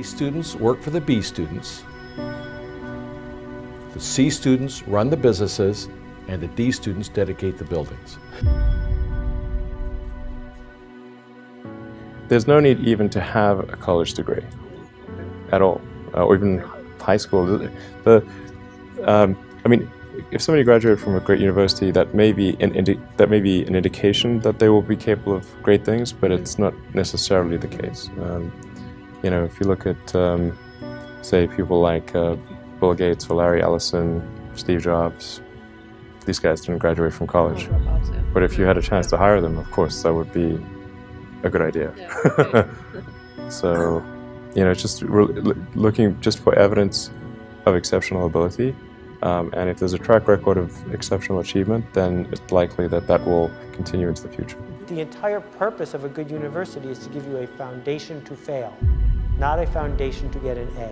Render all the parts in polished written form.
A students work for the B students, the C students run the businesses, and the D students dedicate the buildings. There's no need even to have a college degree at all, or even high school. I mean, if somebody graduated from a great university, that may be an indication that they will be capable of great things, but it's not necessarily the case. You know, if you look at, say, people like Bill Gates or Larry Ellison, Steve Jobs, these guys didn't graduate from college. But if you had a chance to hire them, of course, that would be a good idea. Yeah. So, you know, just looking just for evidence of exceptional ability. And if there's a track record of exceptional achievement, then it's likely that that will continue into the future. The entire purpose of a good university is to give you a foundation to fail, not a foundation to get an A.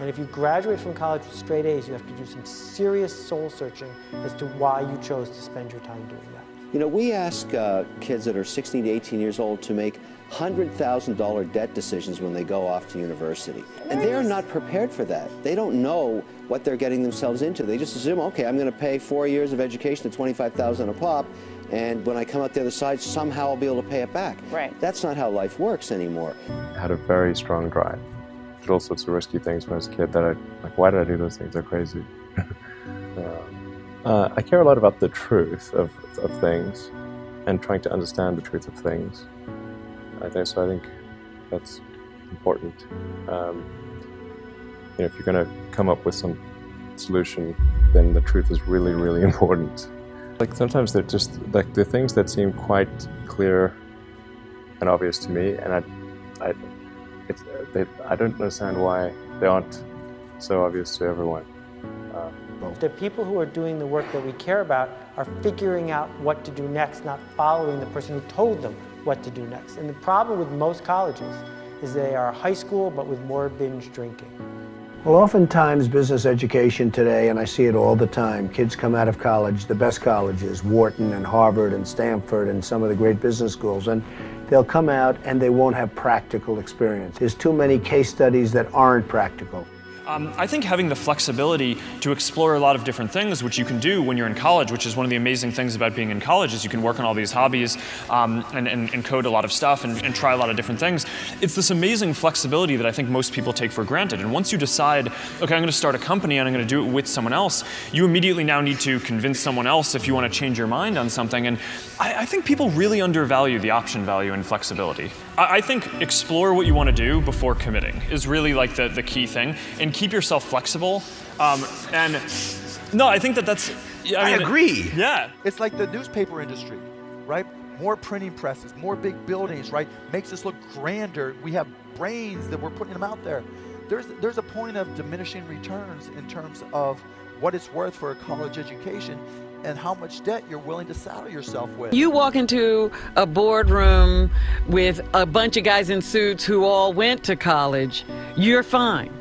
And if you graduate from college with straight A's, you have to do some serious soul searching as to why you chose to spend your time doing that. You know, we ask kids that are 16 to 18 years old to make $100,000 debt decisions when they go off to university. And they're not prepared for that. They don't know what they're getting themselves into. They just assume, okay, I'm going to pay 4 years of education at $25,000 a pop, and when I come out the other side, somehow I'll be able to pay it back. Right. That's not how life works anymore. I had a very strong drive. Did all sorts of risky things when I was a kid that like, why did I do those things? They're crazy. I care a lot about the truth of things and trying to understand the truth of things. I think that's important. You know, if you're going to come up with some solution, then the truth is really, really important. Like sometimes they're just like the things that seem quite clear and obvious to me, and I don't understand why they aren't so obvious to everyone. The people who are doing the work that we care about are figuring out what to do next, not following the person who told them what to do next. And the problem with most colleges is they are high school, but with more binge drinking. Well, oftentimes business education today, and I see it all the time, kids come out of college, the best colleges, Wharton and Harvard and Stanford and some of the great business schools, and they'll come out and they won't have practical experience. There's too many case studies that aren't practical. I think having the flexibility to explore a lot of different things, which you can do when you're in college, which is one of the amazing things about being in college, is you can work on all these hobbies and code a lot of stuff and try a lot of different things. It's this amazing flexibility that I think most people take for granted. And once you decide, okay, I'm going to start a company and I'm going to do it with someone else, you immediately now need to convince someone else if you want to change your mind on something. And I think people really undervalue the option value and flexibility. I think explore what you want to do before committing is really like the key thing, and keep yourself flexible. And no, I think that's. I agree. Yeah. It's like the newspaper industry, right? More printing presses, more big buildings, right? Makes us look grander. We have brains that we're putting them out there. There's a point of diminishing returns in terms of what it's worth for a college education and how much debt you're willing to saddle yourself with. You walk into a boardroom with a bunch of guys in suits who all went to college, you're fine.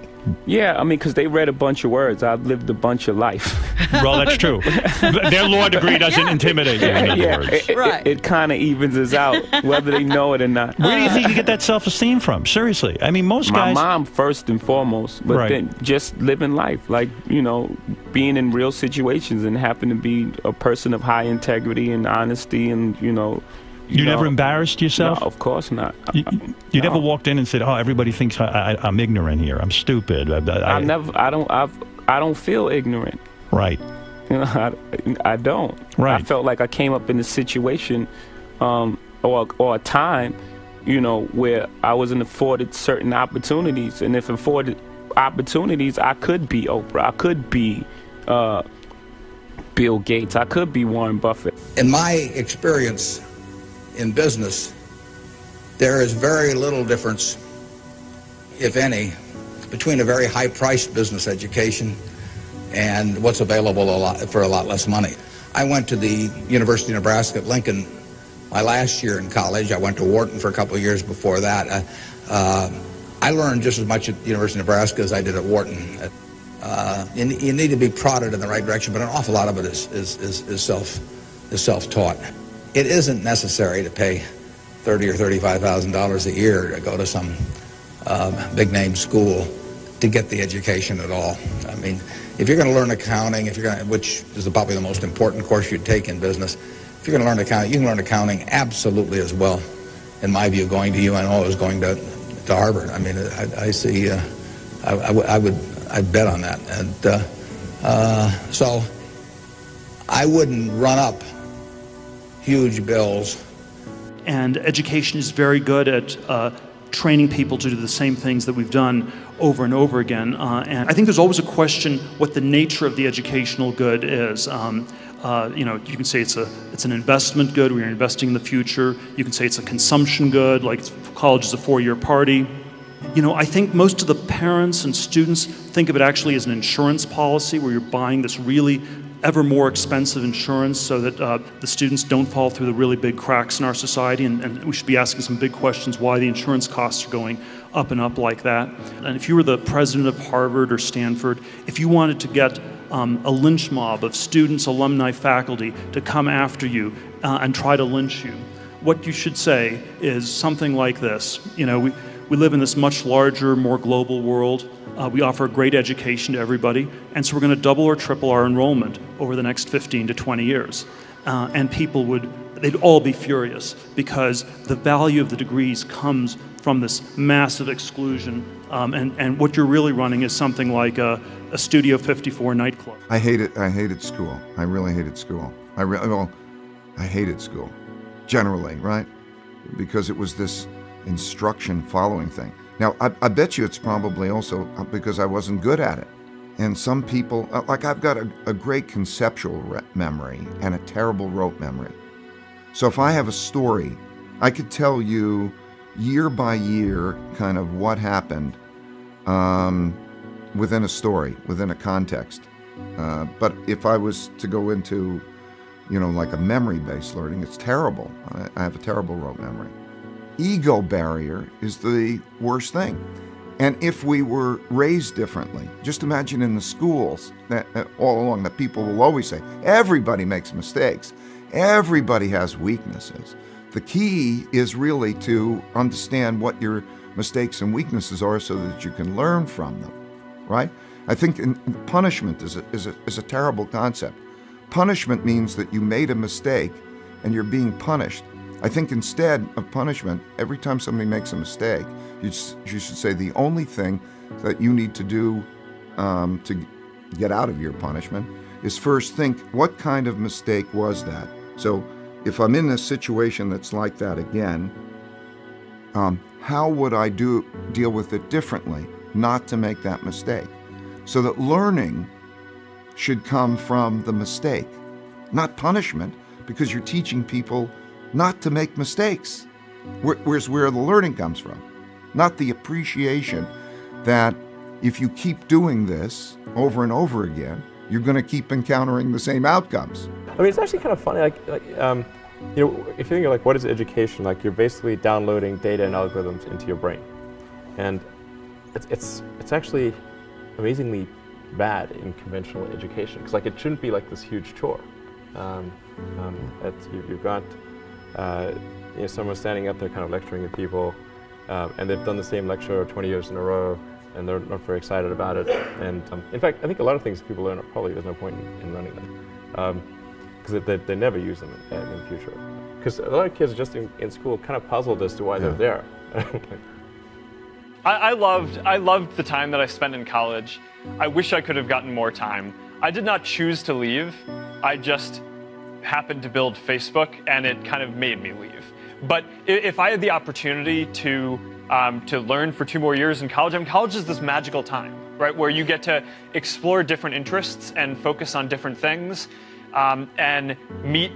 Yeah, I mean, because they read a bunch of words. I've lived a bunch of life. Well, that's true. Their law degree doesn't intimidate you, in other words. It kind of evens us out, whether they know it or not. Where do you think you get that self-esteem from? Seriously. I mean, most guys... My mom, first and foremost, but then just living life. Like, you know, being in real situations and happen to be a person of high integrity and honesty and, you know... You never embarrassed yourself? No, of course not. You never walked in and said, "Oh, everybody thinks I'm ignorant here. I'm stupid." I don't feel ignorant. Right. You know, I don't. Right. I felt like I came up in a situation, or a time, you know, where I wasn't afforded certain opportunities, and if afforded opportunities, I could be Oprah. I could be Bill Gates. I could be Warren Buffett. In my experience in business, there is very little difference, if any, between a very high-priced business education and what's available for a lot less money. I went to the University of Nebraska at Lincoln my last year in college. I went to Wharton for a couple of years before that. I learned just as much at the University of Nebraska as I did at Wharton. You need to be prodded in the right direction, but an awful lot of it is self-taught. It isn't necessary to pay $30,000 or $35,000 a year to go to some big name school to get the education at all. I mean, if you're going to learn accounting, which is probably the most important course you'd take in business, if you're going to learn accounting, you can learn accounting absolutely as well, in my view, going to UNO as going to Harvard. I mean, I see, I'd bet on that. And so I wouldn't run up huge bills. And education is very good at training people to do the same things that we've done over and over again. And I think there's always a question what the nature of the educational good is. You know, you can say it's an investment good, where you're investing in the future. You can say it's a consumption good, like college is a 4-year party. You know, I think most of the parents and students think of it actually as an insurance policy, where you're buying this really ever more expensive insurance so that the students don't fall through the really big cracks in our society, and we should be asking some big questions why the insurance costs are going up and up like that. And if you were the president of Harvard or Stanford, if you wanted to get a lynch mob of students, alumni, faculty to come after you and try to lynch you, what you should say is something like this. You know, we live in this much larger, more global world. We offer a great education to everybody, and so we're going to double or triple our enrollment over the next 15 to 20 years. And people they'd all be furious, because the value of the degrees comes from this massive exclusion, and what you're really running is something like a Studio 54 nightclub. I hated school. I really hated school. I hated school, generally, right? Because it was this instruction following thing. Now, I bet you it's probably also because I wasn't good at it. And some people, like I've got a great conceptual memory and a terrible rote memory. So if I have a story, I could tell you year by year kind of what happened within a story, within a context. But if I was to go into, you know, like a memory-based learning, it's terrible. I have a terrible rote memory. Ego barrier is the worst thing. And if we were raised differently, just imagine in the schools that all along that people will always say, everybody makes mistakes. Everybody has weaknesses. The key is really to understand what your mistakes and weaknesses are so that you can learn from them, right? I think punishment is a terrible concept. Punishment means that you made a mistake and you're being punished. I think instead of punishment, every time somebody makes a mistake, you should say the only thing that you need to do to get out of your punishment is first think, what kind of mistake was that? So if I'm in a situation that's like that again, how would I deal with it differently not to make that mistake? So that learning should come from the mistake, not punishment, because you're teaching people not to make mistakes. Where's where the learning comes from, not the appreciation that if you keep doing this over and over again, you're going to keep encountering the same outcomes. I mean, it's actually kind of funny, you know, if you think of like what is education, like you're basically downloading data and algorithms into your brain, and it's actually amazingly bad in conventional education, because like it shouldn't be like this huge chore. You've got you know, someone standing up there kind of lecturing at people, and they've done the same lecture 20 years in a row, and they're not very excited about it. And in fact, I think a lot of things people learn, probably there's no point in learning them, because they never use them in the future. Because a lot of kids just in school kind of puzzled as to why they're there. I loved the time that I spent in college. I wish I could have gotten more time. I did not choose to leave. I just happened to build Facebook, and it kind of made me leave. But if I had the opportunity to learn for 2 more years in college, I mean, college is this magical time, right, where you get to explore different interests and focus on different things, and meet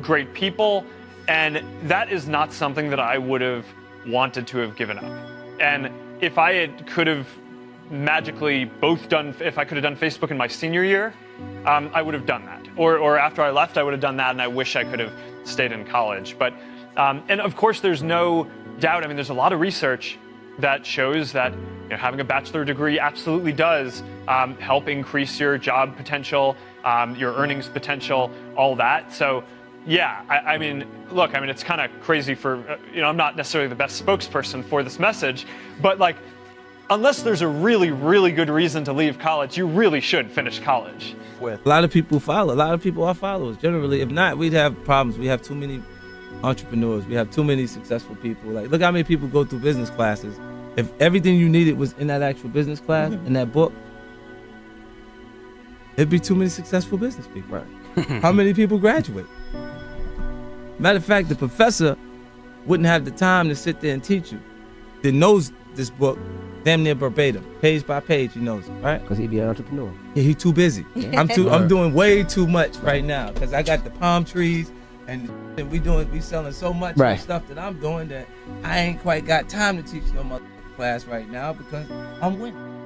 great people, and that is not something that I would have wanted to have given up. And if I could have magically if I could have done Facebook in my senior year, I would have done that. Or after I left, I would have done that, and I wish I could have stayed in college. But, and of course, there's no doubt, I mean, there's a lot of research that shows that, you know, having a bachelor degree absolutely does help increase your job potential, your earnings potential, all that. So, yeah, I mean, look, I mean, it's kind of crazy for, you know, I'm not necessarily the best spokesperson for this message, but like, unless there's a really, really good reason to leave college, you really should finish college. A lot of people follow. A lot of people are followers. Generally, if not, we'd have problems. We have too many entrepreneurs. We have too many successful people. Like, look how many people go through business classes. If everything you needed was in that actual business class, in that book, it'd be too many successful business people. Right. How many people graduate? Matter of fact, the professor wouldn't have the time to sit there and teach you. That knows this book damn near verbatim, page by page, he knows it, right? Because he'd be an entrepreneur. Yeah, he's too busy. I'm doing way too much right now because I got the palm trees and we selling so much stuff that I'm doing that I ain't quite got time to teach no mother class right now because I'm winning.